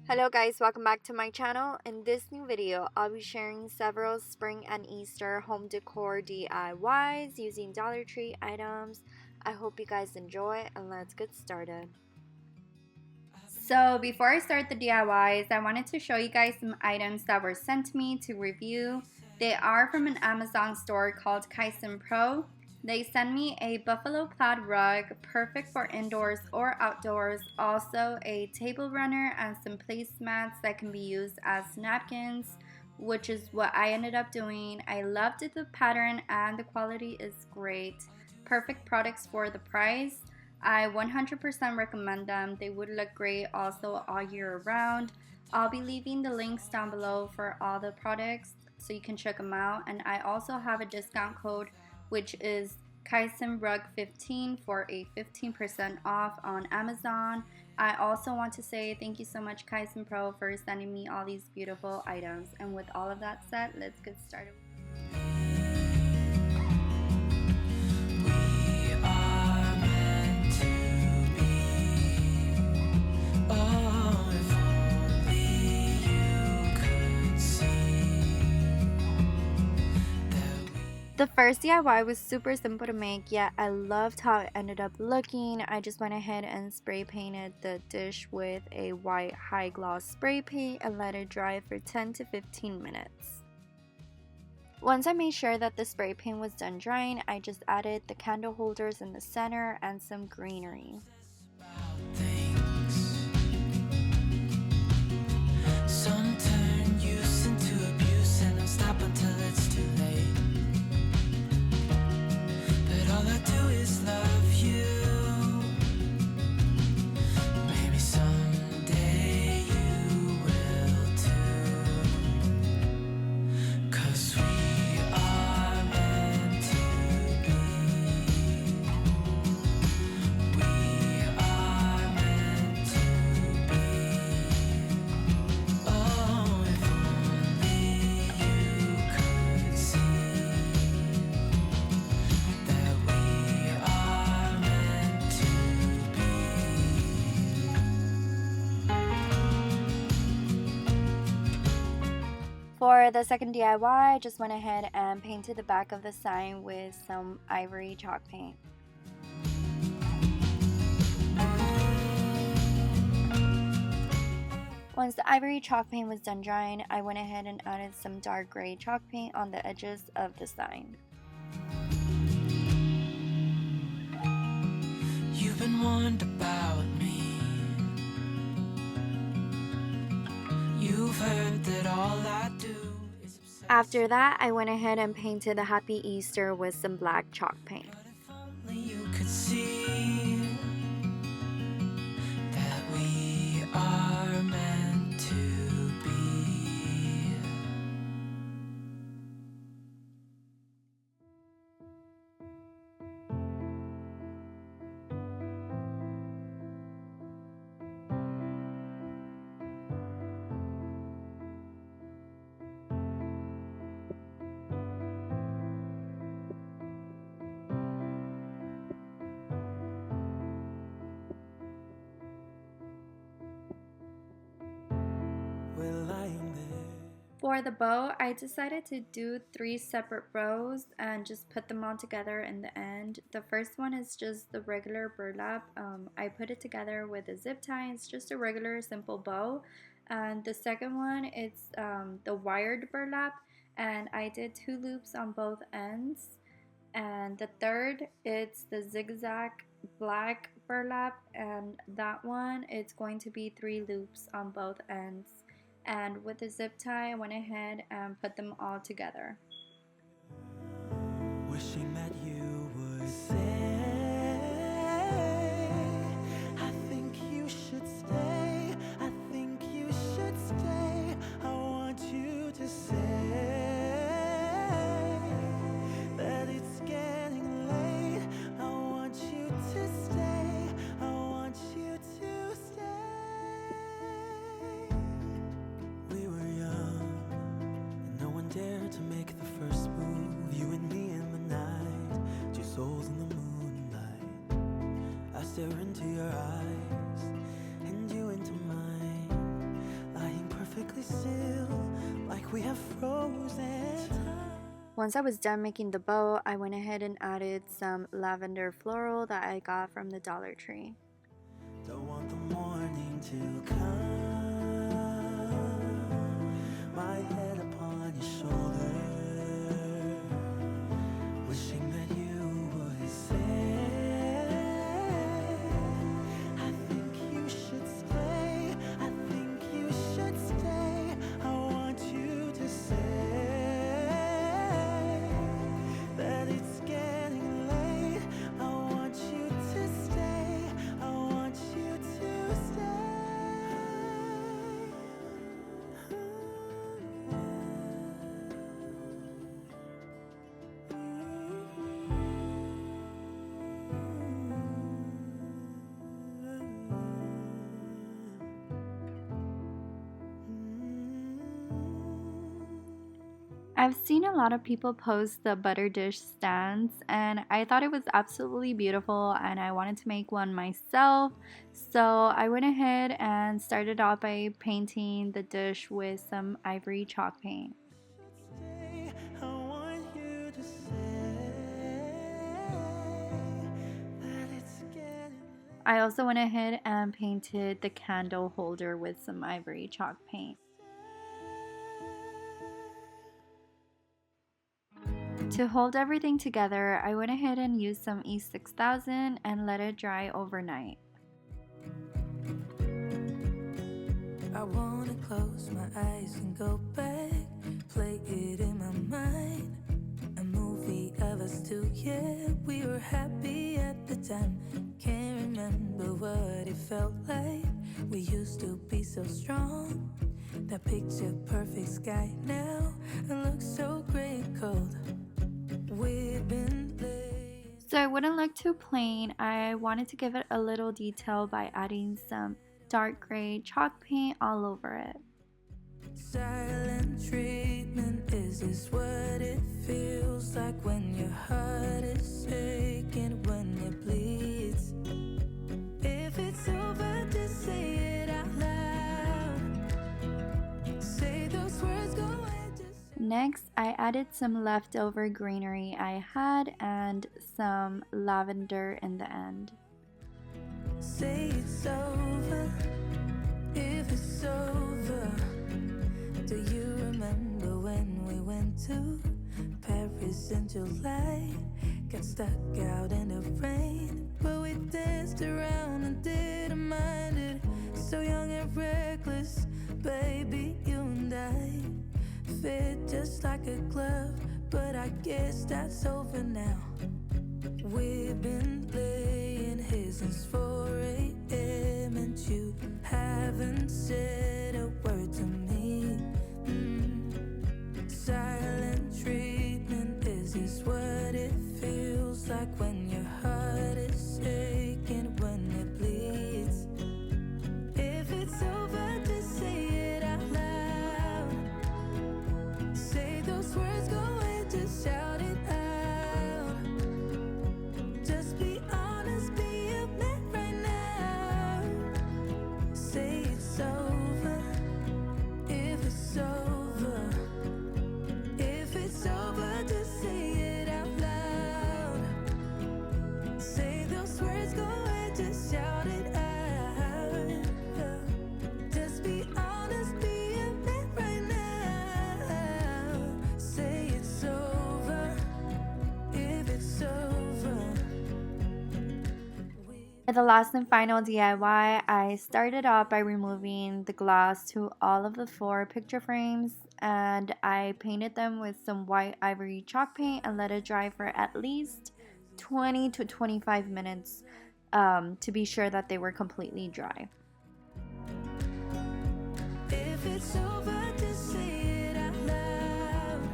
Hello guys, welcome back to my channel. In this new video, I'll be sharing several spring and Easter home decor DIYs using Dollar Tree items. I hope you guys enjoy and let's get started. So before I start the DIYs, I wanted to show you guys some items that were sent to me to review. They are from an Amazon store called Kycyn Pro. They sent me a buffalo plaid rug, perfect for indoors or outdoors, also a table runner and some placemats that can be used as napkins, which is what I ended up doing. I loved the pattern and the quality is great. Perfect products for the price. I 100% recommend them. They would look great also all year round. I'll be leaving the links down below for all the products so you can check them out, and I also have a discount code which is Kycyn Rug 15 for a 15% off on Amazon. I also want to say thank you so much Kycyn Pro for sending me all these beautiful items. And with all of that said, let's get started. The first DIY was super simple to make, yet I loved how it ended up looking. I just went ahead and spray painted the dish with a white high gloss spray paint and let it dry for 10 to 15 minutes. Once I made sure that the spray paint was done drying, I just added the candle holders in the center and some greenery. Some turn use into abuse and don't stop until it's too late. All I do is love you. Maybe someday you will too. 'Cause we are meant to be. We are meant to be. Oh, if only you could see. For the second DIY, I just went ahead and painted the back of the sign with some ivory chalk paint. Once the ivory chalk paint was done drying, I went ahead and added some dark gray chalk paint on the edges of the sign. You've been warned about me. You've heard that all I do is obsess. After that, I went ahead and painted the Happy Easter with some black chalk paint. But if only you could see that we are meant to be. For the bow, I decided to do 3 separate rows and just put them all together in the end. The first one is just the regular burlap. I put it together with a zip tie. It's just a regular simple bow. And the second one, it's the wired burlap, and I did 2 loops on both ends. And the third, it's the zigzag black burlap, and that one, it's going to be 3 loops on both ends. And with the zip tie, I went ahead and put them all together. Wishing that you would say, I think you should stay. I think you should stay. I want you to say that it's getting late. I want you to stay. I want you to stay. We were young, and no one dared to make the first move. You and me in the night, 2 souls in the moonlight. I stare into your eyes, and you into mine. like we have frozen time. Once I was done making the bow, I went ahead and added some lavender floral that I got from the Dollar Tree. Don't want the morning to come. My head upon your shoulder, wishing that you would say, I think you should stay. I think you should stay. I want you to say that it's getting late. I want you to stay. I want you to stay. I've seen a lot of people post the butter dish stands, and I thought it was absolutely beautiful and I wanted to make one myself. So I went ahead and started off by painting the dish with some ivory chalk paint. Stay. I want you to say that it's getting late. I also went ahead and painted the candle holder with some ivory chalk paint. To hold everything together, I went ahead and used some E6000 and let it dry overnight. I wanna close my eyes and go back, play it in my mind. A movie of us two, yeah, we were happy at the time. Can't remember what it felt like. We used to be so strong. That picture perfect sky now, it looks so gray and cold. We've been late. So it wouldn't look too plain. I wanted to give it a little detail by adding some dark gray chalk paint all over it. Silent treatment, is this what it feels like when your heart is aching, when it bleeds? If it's over, just say it out loud. Say those words, go ahead. Next, I added some leftover greenery I had and some lavender in the end. Say it's over, if it's over. Do you remember when we went to Paris in July? Got stuck out in the rain, but we danced around and didn't mind it. So young and reckless, baby, you and I fit just like a glove, but I guess that's over now. We've been laying here since 4 a.m. and you haven't said a word to me. Silent treatment, is this what it feels like when your heart is aching, when it bleeds? If it's over, just say it out loud. Say those words, go ahead, just shout it out. Just be honest, be a man right now. Say it's over, if it's over. If it's over, just say it out loud. Say those words, go ahead, just shout it out. Just be honest, be a man right now. Say it's over, if it's over. For the last and final DIY, I started off by removing the glass to all of the 4 picture frames, and I painted them with some white ivory chalk paint and let it dry for at least 20 to 25 minutes to be sure that they were completely dry. If it's over, just say it out loud.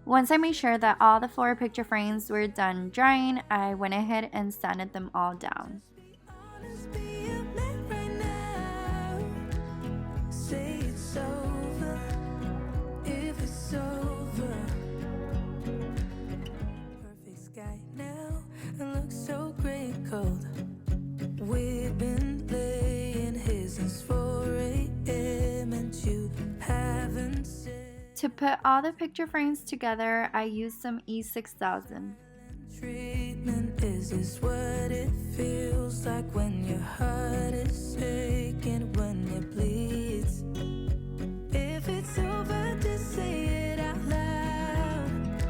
Once I made sure that all the 4 picture frames were done drying, I went ahead and sanded them all down. Honest, be a man right now. Say it's over, if it's over. Perfect sky now, it looks so gray and cold. We've been laying here since 4 a.m. and you haven't said To put all the picture frames together, I used some E6000. Treatment, is this what it feels like when your heart is aching, when it bleeds? If it's over, just say it out loud.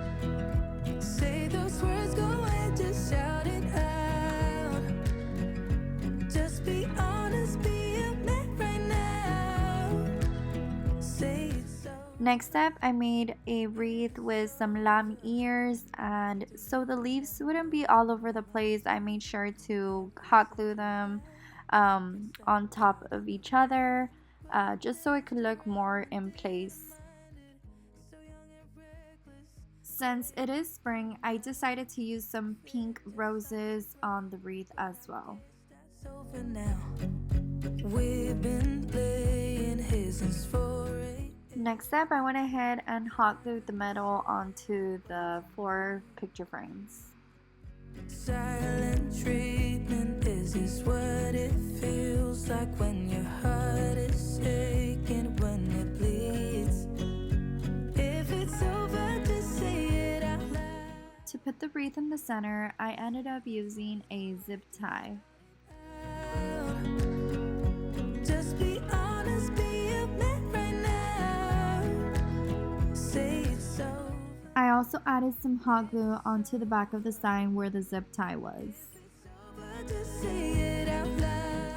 Say those words, go ahead, just shout it out. Just be honest, be a man right now. Say it so. Next up, I made a wreath with some lamb ears, and so the leaves wouldn't be all over the place, I made sure to hot glue them on top of each other, just so it could look more in place. Since it is spring, I decided to use some pink roses on the wreath as well. That's over now. We've been playing his for a Next up, I went ahead and hot glued the metal onto the 4 picture frames. silent treatment. Is this what it feels like when your heart is aching, when it bleeds? If it's over, just say it out loud. To put the wreath in the center, I ended up using a zip tie. Just be honest, be a man right now. Say it's over. I also added some hot glue onto the back of the sign where the zip tie was. Just say it out loud.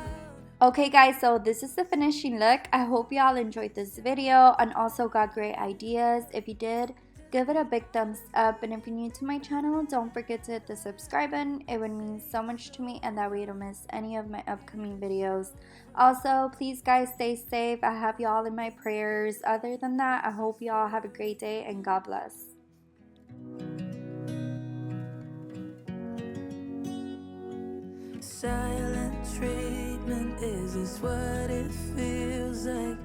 Okay guys, so this is the finishing look. I hope y'all enjoyed this video and also got great ideas. If you did, give it a big thumbs up, and if you're new to my channel, don't forget to hit the subscribe button. It would mean so much to me, and that way you don't miss any of my upcoming videos. Also, please guys, stay safe. I have y'all in my prayers. Other than that, I hope y'all have a great day and God bless. Silent treatment, is this what it feels like?